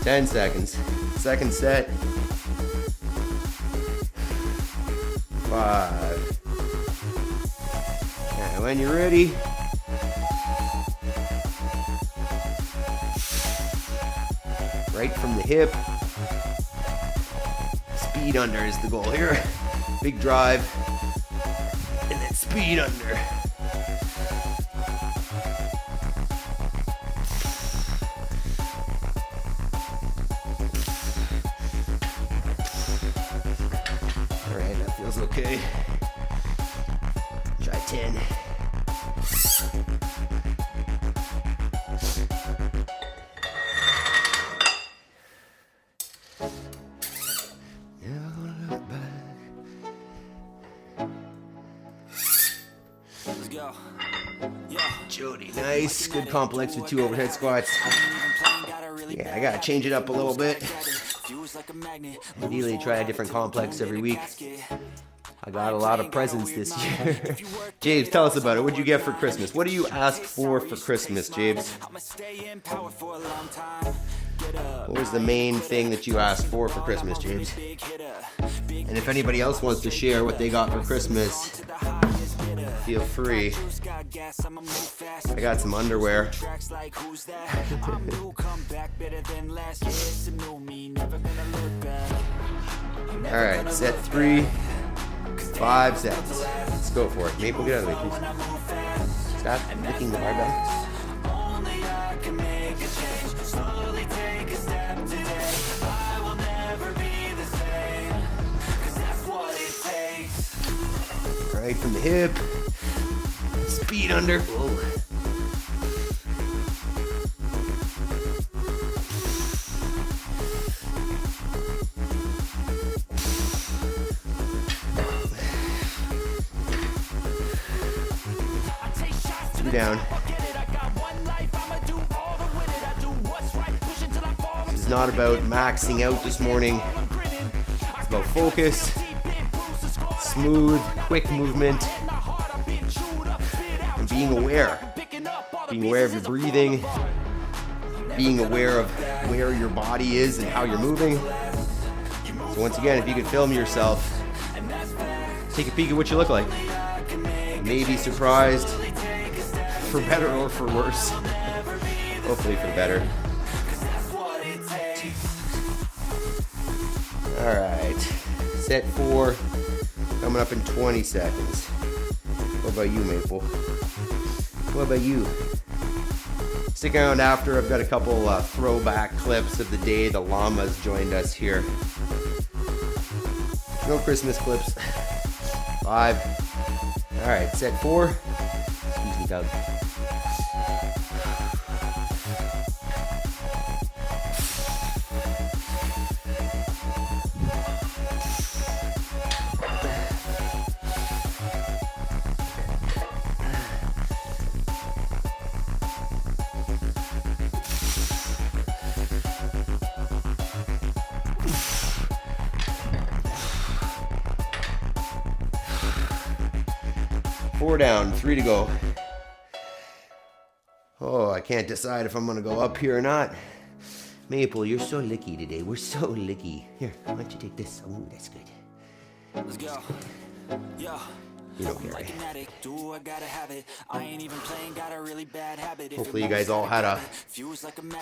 10 seconds. Second set. 5. And when you're ready, right from the hip. Speed under is the goal here. Big drive, and then speed under. All right, that feels okay. Try 10. Jody, nice. Good complex with 2 overhead squats. Yeah, I gotta change it up a little bit. Ideally try a different complex every week. I got a lot of presents this year. James, tell us about it. What'd you get for Christmas? What do you ask for Christmas, James? What was the main thing that you asked for Christmas, James? And if anybody else wants to share what they got for Christmas, feel free. I got some underwear. Alright, set 3, 5 sets. Let's go for it. Maple, get out of the way, please. Stop licking the barbell. Right from the hip. Speed under. Whoa. Two down. This is not about maxing out this morning. It's about focus, smooth, quick movement, and being aware. Being aware of your breathing, being aware of where your body is and how you're moving. So once again, if you could film yourself, take a peek at what you look like. You may be surprised, for better or for worse. Hopefully for better. Alright, set 4, coming up in 20 seconds. What about you, Maple? What about you? Stick around after. I've got a couple throwback clips of the day the Llama's joined us here. No Christmas clips. 5. Alright, set 4. Excuse me, Doug. Four down, 3 to go. Oh, I can't decide if I'm gonna go up here or not. Maple, you're so licky today. We're so licky. Here, why don't you take this? Oh, that's good. Let's go. Yeah. You don't care. Hopefully you guys all had a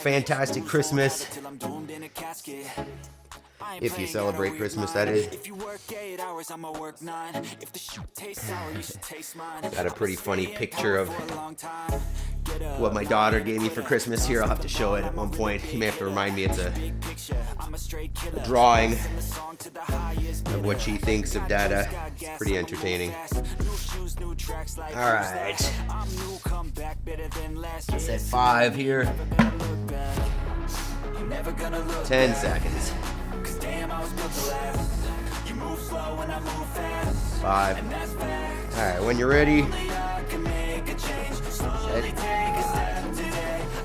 fantastic Christmas. If you celebrate Christmas, that is. Got a pretty funny picture of what my daughter gave me for Christmas here. I'll have to show it at one point. You may have to remind me. It's a drawing of what she thinks of Dada. It's pretty entertaining. Alright. Set 5 here. 10 seconds. 5. Alright, when you're ready, set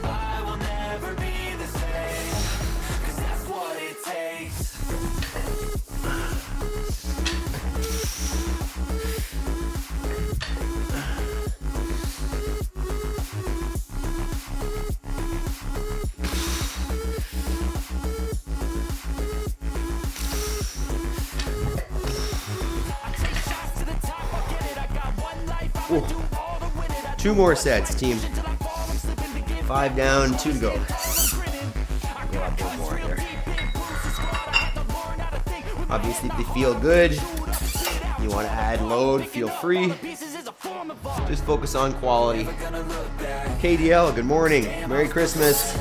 5. Ooh. 2 more sets, team. 5 down, 2 to go. Go up 1 more here. Obviously, if they feel good, you want to add load, feel free. Just focus on quality. KDL, good morning. Merry Christmas.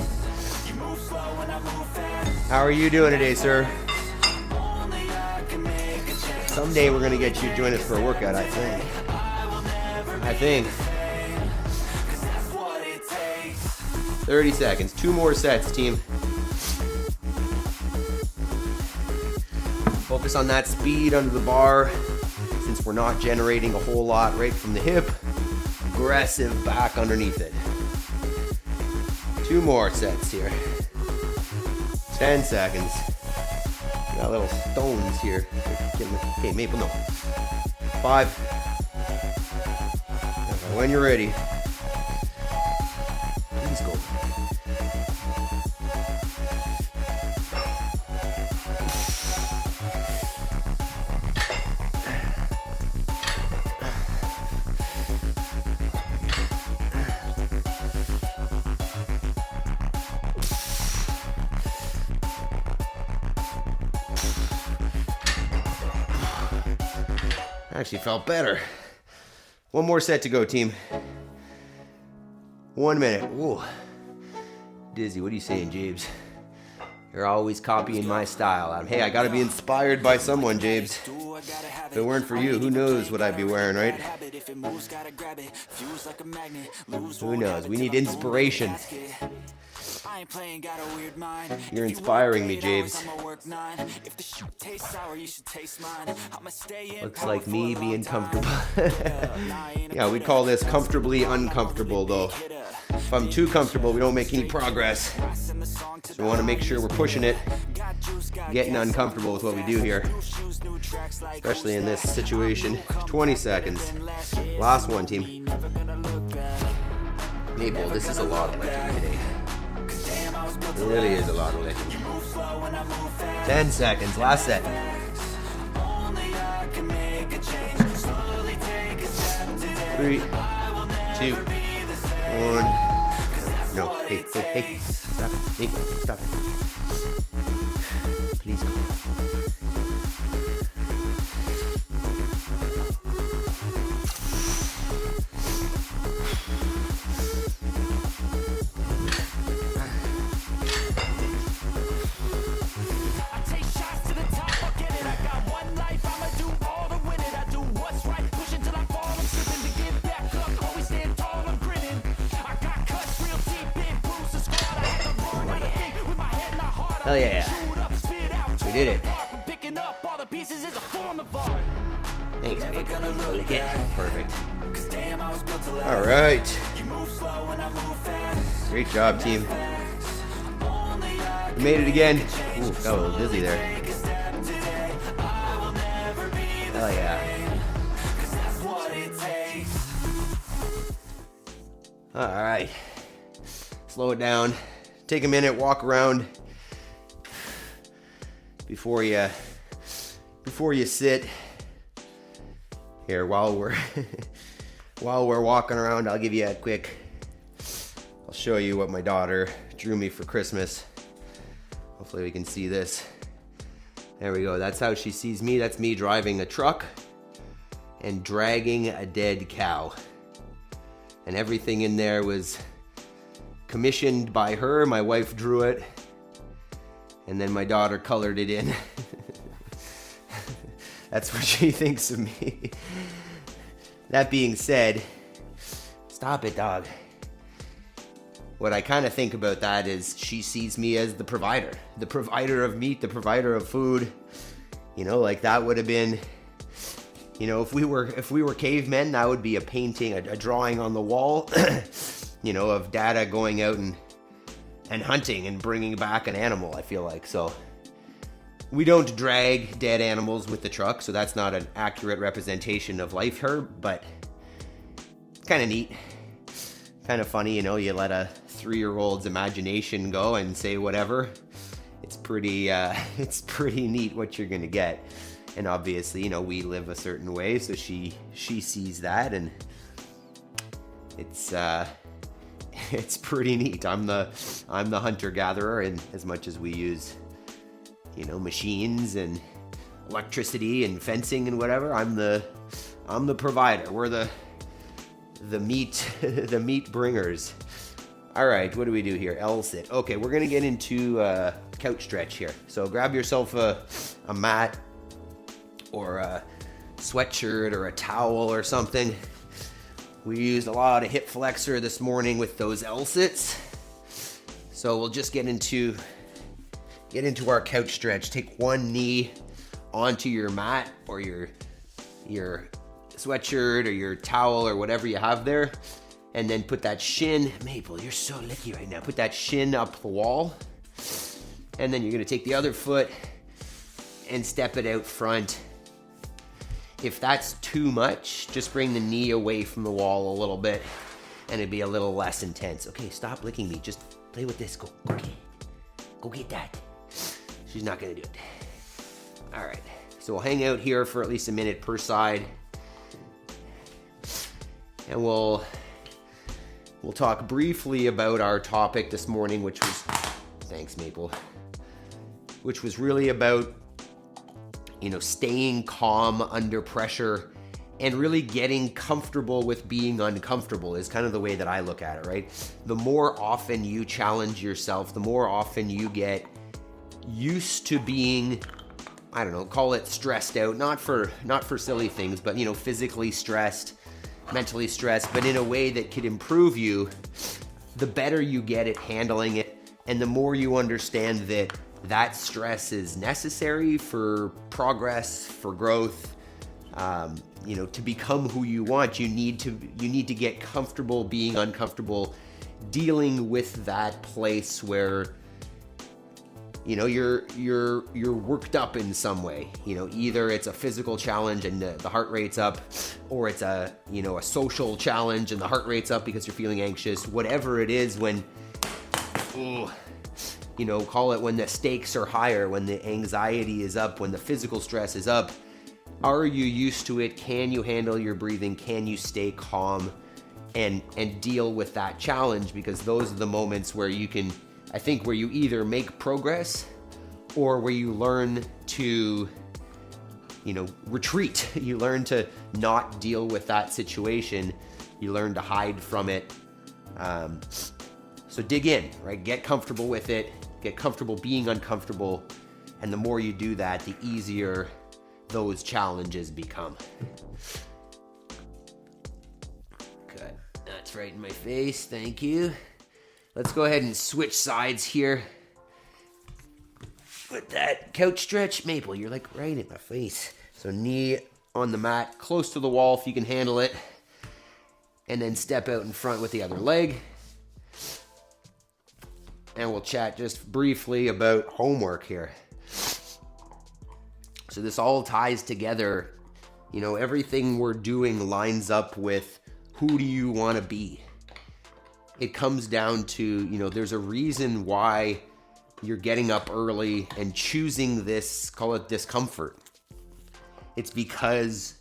How are you doing today, sir? Someday we're going to get you to join us for a workout, I think. 30 seconds. 2 more sets, team. Focus on that speed under the bar. Since we're not generating a whole lot right from the hip, aggressive back underneath it. 2 more sets here. 10 seconds. Got little stones here. Okay, Maple, no. 5. When you're ready. Please go. Actually felt better. 1 more set to go, team. 1 minute. Ooh. Dizzy, what are you saying, James? You're always copying my style. Hey, I gotta be inspired by someone, James. If it weren't for you, who knows what I'd be wearing, right? Who knows? We need inspiration. You're inspiring me, James. Looks like me being comfortable. Yeah, we call this comfortably uncomfortable, though. If I'm too comfortable, we don't make any progress. So we want to make sure we're pushing it, getting uncomfortable with what we do here, especially in this situation. 20 seconds. Last one, team. Maple, this is a lot of lifting today. It really is a lot of lifting. 10 seconds. Last set. 3, 2, 1. No. Hey. Stop it. Maple, stop it. Please go. Hell yeah. We did it. Thanks, babe. Perfect. All right. Great job, team. We made it again. Ooh, got a little dizzy there. Hell yeah. All right. Slow it down. Take a minute, walk around before you sit. Here, while we're walking around, I'll give you a quick. I'll show you what my daughter drew me for Christmas. Hopefully we can see this. There we go. That's how she sees me. That's me driving a truck and dragging a dead cow. And everything in there was commissioned by her. My wife drew it. And then my daughter colored it in. That's what she thinks of me. That being said, stop it, dog. What I kind of think about that is she sees me as the provider of meat, the provider of food. You know, like that would have been, you know, if we were cavemen, that would be a painting, a drawing on the wall, you know, of Dada going out and hunting and bringing back an animal, I feel like. So we don't drag dead animals with the truck, so that's not an accurate representation of life here, but kind of neat, kind of funny, you know, you let a 3-year-old's imagination go and say whatever. It's pretty neat what you're gonna get. And obviously, you know, we live a certain way, so she sees that, and it's pretty neat. I'm the hunter-gatherer, and as much as we use, you know, machines and electricity and fencing and whatever, I'm the provider. We're the meat the meat bringers. All right, what do we do here? L sit. Okay, we're gonna get into couch stretch here. So grab yourself a mat or a sweatshirt or a towel or something. We used a lot of hip flexor this morning with those L sits. So we'll just get into our couch stretch. Take one knee onto your mat or your sweatshirt or your towel or whatever you have there, and then put that shin, Maple, you're so licky right now. Put that shin up the wall, and then you're gonna take the other foot and step it out front. If that's too much, just bring the knee away from the wall a little bit, and it'd be a little less intense. Okay, stop licking me. Just play with this. Go get that. She's not gonna do it. All right, so we'll hang out here for at least a minute per side, and we'll talk briefly about our topic this morning, which was, thanks Maple, which was really about, you know, staying calm under pressure and really getting comfortable with being uncomfortable is kind of the way that I look at it, right? The more often you challenge yourself, the more often you get used to being, I don't know, call it stressed out, not for silly things, but, you know, physically stressed, mentally stressed, but in a way that could improve you, the better you get at handling it, and the more you understand that stress is necessary for progress, for growth. You know, to become who you want, you need to get comfortable being uncomfortable, dealing with that place where, you know, you're worked up in some way. You know, either it's a physical challenge and the heart rate's up, or it's a social challenge and the heart rate's up because you're feeling anxious. Whatever it is, when, you know, call it when the stakes are higher, when the anxiety is up, when the physical stress is up, are you used to it? Can you handle your breathing? Can you stay calm and deal with that challenge? Because those are the moments where you can, I think, where you either make progress or where you learn to, you know, retreat. You learn to not deal with that situation. You learn to hide from it. So dig in, right? Get comfortable with it. Get comfortable being uncomfortable. And the more you do that, the easier those challenges become. Okay, that's right in my face. Thank you. Let's go ahead and switch sides here. With that couch stretch, Maple, you're like right in my face. So knee on the mat, close to the wall if you can handle it. And then step out in front with the other leg. And we'll chat just briefly about homework here. So this all ties together. You know, everything we're doing lines up with who do you want to be? It comes down to, you know, there's a reason why you're getting up early and choosing this, call it discomfort. It's because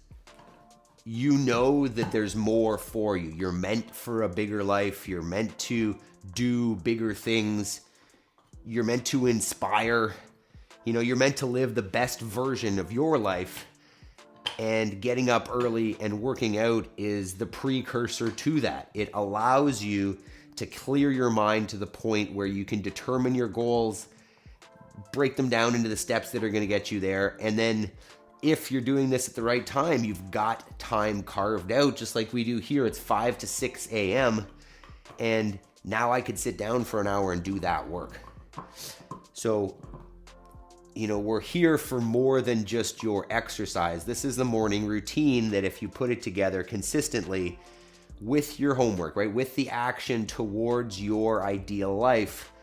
you know that there's more for you. You're meant for a bigger life. You're meant to do bigger things. You're meant to inspire. You know, you're meant to live the best version of your life. And getting up early and working out is the precursor to that. It allows you to clear your mind to the point where you can determine your goals, break them down into the steps that are going to get you there. And then if you're doing this at the right time, you've got time carved out, just like we do here. It's 5 to 6 a.m. And now I could sit down for an hour and do that work. So, you know, we're here for more than just your exercise. This is the morning routine that if you put it together consistently with your homework, right, with the action towards your ideal life,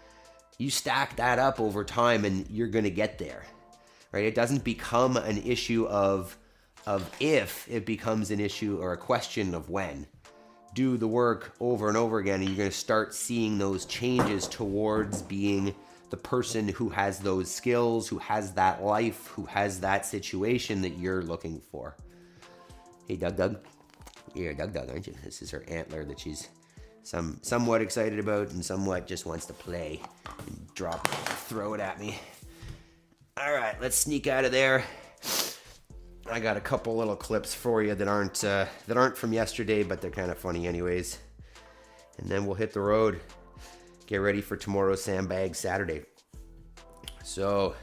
you stack that up over time and you're going to get there, right? It doesn't become an issue of if, it becomes an issue or a question of when. Do the work over and over again and you're going to start seeing those changes towards being the person who has those skills, who has that life, who has that situation that you're looking for. Hey, Doug. You're Doug, aren't you? This is her antler that she's somewhat excited about and somewhat just wants to play and throw it at me. All right, let's sneak out of there. I got a couple little clips for you that aren't from yesterday, but they're kind of funny anyways. And then we'll hit the road. Get ready for tomorrow's Sandbag Saturday. So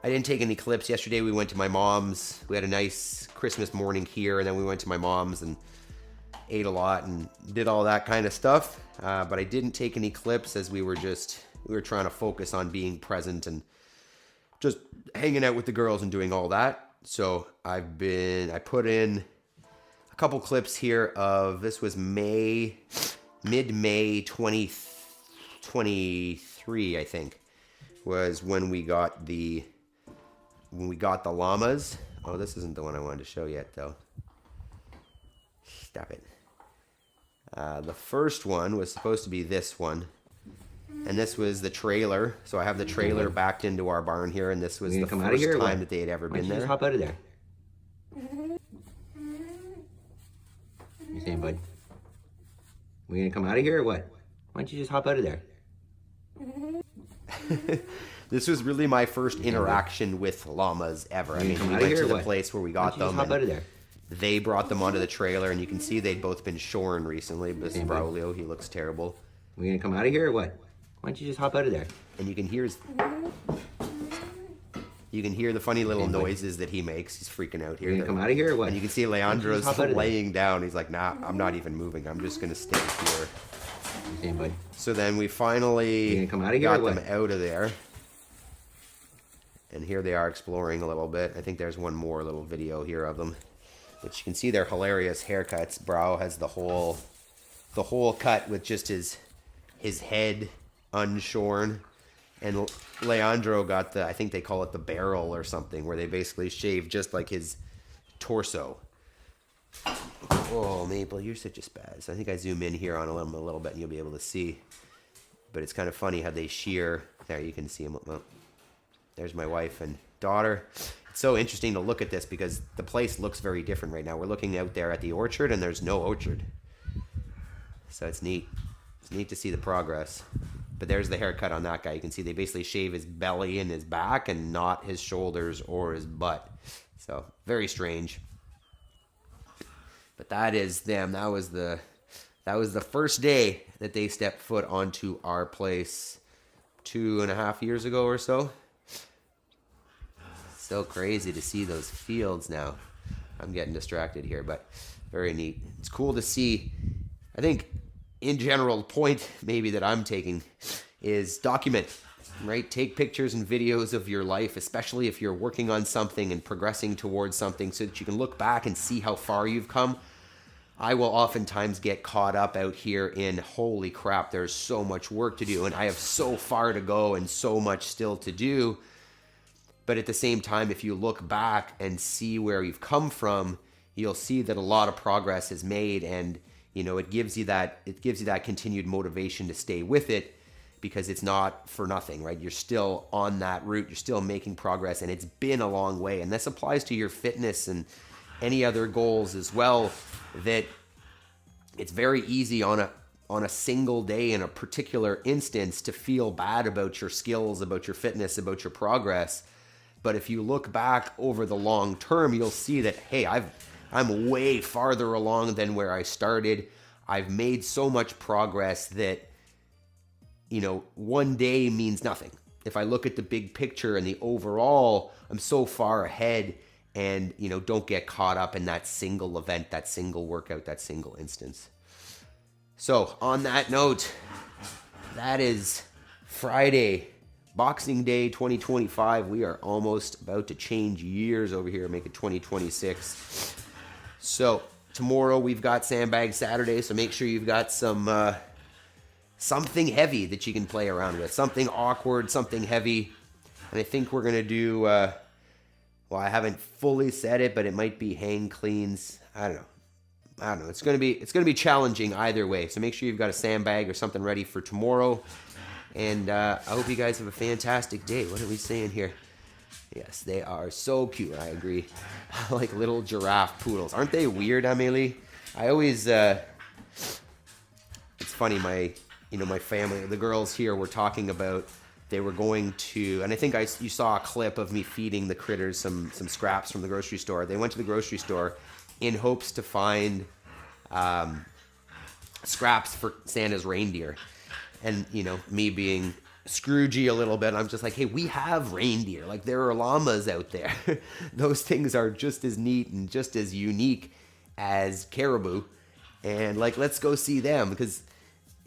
I didn't take any clips yesterday. We went to my mom's. We had a nice Christmas morning here, and then we went to my mom's and ate a lot and did all that kind of stuff. But I didn't take any clips as we were trying to focus on being present and just hanging out with the girls and doing all that. So I put in a couple clips here of, this was mid-May 2023, I think, was when we got the llamas. Oh, this isn't the one I wanted to show yet, though. Stop it. The first one was supposed to be this one. And this was the trailer. So I have the trailer backed into our barn here, and this was the first time that they had ever been there. Just hop out of there. You saying, bud? We gonna come out of here or what? Why don't you just hop out of there? This was really my first interaction with llamas ever. I mean, we went to the place where we got them. Hop out of there. They brought them onto the trailer, and you can see they'd both been shorn recently. But Braulio, he looks terrible. We gonna come out of here or what? Why don't you just hop out of there? And you can hear the funny little noises that he makes. He's freaking out here. You gonna come out of here or what? And you can see Leandro's laying down. He's like, nah, I'm not even moving. I'm just gonna stay here. Same, bud. So then we finally come out of here got them out of there. And here they are exploring a little bit. I think there's one more little video here of them. But you can see their hilarious haircuts. Brau has the whole cut with just his head unshorn, and Leandro got I think they call it the barrel or something, where they basically shave just like his torso. Oh, Maple, you're such a spaz. I think I zoom in here on a little bit and you'll be able to see. But it's kind of funny how they shear. There, you can see them. Well, there's my wife and daughter. It's so interesting to look at this because the place looks very different right now. We're looking out there at the orchard and there's no orchard. So it's neat. It's neat to see the progress. But there's the haircut on that guy. You can see they basically shave his belly and his back and not his shoulders or his butt. So very strange. But that is them. That was the first day that they stepped foot onto our place 2.5 years ago or so. So crazy to see those fields now. I'm getting distracted here, but very neat. It's cool to see. I think in general, the point maybe that I'm taking is document, right? Take pictures and videos of your life, especially if you're working on something and progressing towards something, so that you can look back and see how far you've come. I will oftentimes get caught up out here in, holy crap, there's so much work to do and I have so far to go and so much still to do. But at the same time, if you look back and see where you've come from, you'll see that a lot of progress is made, and you know, it gives you that continued motivation to stay with it, because it's not for nothing, right? You're still on that route, you're still making progress, and it's been a long way. And this applies to your fitness and any other goals as well, that it's very easy on a single day in a particular instance to feel bad about your skills, about your fitness, about your progress. But if you look back over the long term, you'll see that, hey, I'm way farther along than where I started. I've made so much progress that, you know, one day means nothing. If I look at the big picture and the overall, I'm so far ahead, and, you know, don't get caught up in that single event, that single workout, that single instance. So on that note, that is Friday, Boxing Day 2025. We are almost about to change years over here and make it 2026. So tomorrow we've got Sandbag Saturday, so make sure you've got some something heavy that you can play around with, something awkward, something heavy. And I think we're gonna do well, I haven't fully said it, but it might be hang cleans. I don't know. It's gonna be challenging either way. So make sure you've got a sandbag or something ready for tomorrow. And I hope you guys have a fantastic day. What are we saying here? Yes, they are so cute. I agree. Like little giraffe poodles. Aren't they weird, Amelie? I always, it's funny, my family, the girls here were talking about, they were going to, and I think you saw a clip of me feeding the critters some scraps from the grocery store. They went to the grocery store in hopes to find scraps for Santa's reindeer. And, me being Scroogey a little bit, I'm just like, hey, we have reindeer. Like, there are llamas out there. Those things are just as neat and just as unique as caribou. And, like, let's go see them. Because,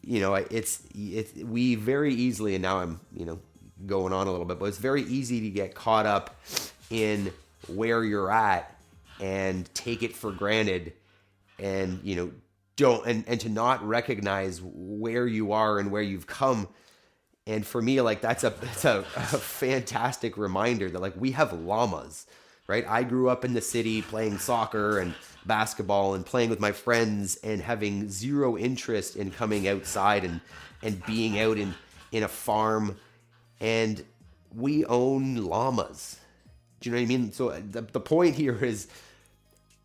we very easily, and now I'm, going on a little bit, but it's very easy to get caught up in where you're at and take it for granted and, and to not recognize where you are and where you've come. And for me, like, that's a fantastic reminder that, like, we have llamas, right? I grew up in the city playing soccer and basketball and playing with my friends and having zero interest in coming outside and being out in a farm. And we own llamas. Do you know what I mean? So the point here is,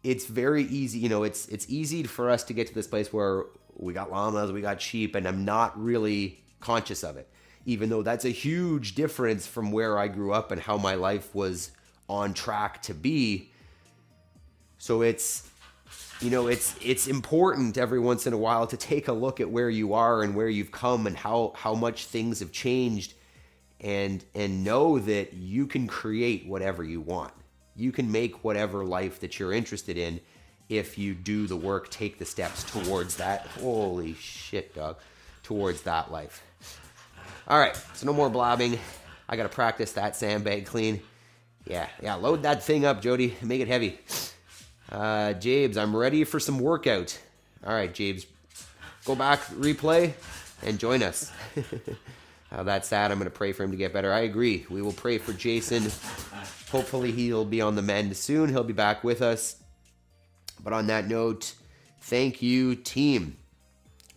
it's very easy, it's easy for us to get to this place where we got llamas, we got sheep, and I'm not really conscious of it. Even though that's a huge difference from where I grew up and how my life was on track to be. So it's important every once in a while to take a look at where you are and where you've come and how much things have changed, and know that you can create whatever you want. You can make whatever life that you're interested in if you do the work, take the steps towards that. Holy shit, dog. Towards that life. All right, so no more blabbing. I got to practice that sandbag clean. Yeah, load that thing up, Jody. Make it heavy. Jabes, I'm ready for some workout. All right, Jabes, go back, replay, and join us. That's sad. I'm going to pray for him to get better. I agree. We will pray for Jason. Hopefully he'll be on the mend soon. He'll be back with us. But on that note, thank you, team.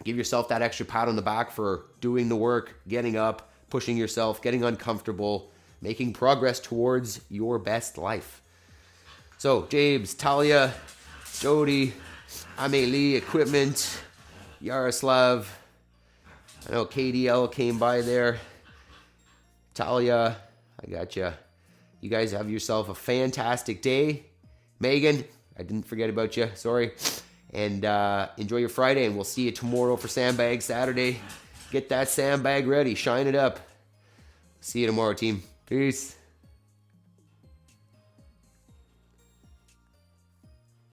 Give yourself that extra pat on the back for doing the work, getting up, pushing yourself, getting uncomfortable, making progress towards your best life. So, Jabes, Talia, Jody, Amelie, Equipment, Yaroslav, I know KDL came by there. Talia, I got you. You guys have yourself a fantastic day. Megan, I didn't forget about you. Sorry. And enjoy your Friday, and we'll see you tomorrow for Sandbag Saturday. Get that sandbag ready. Shine it up. See you tomorrow, team. Peace.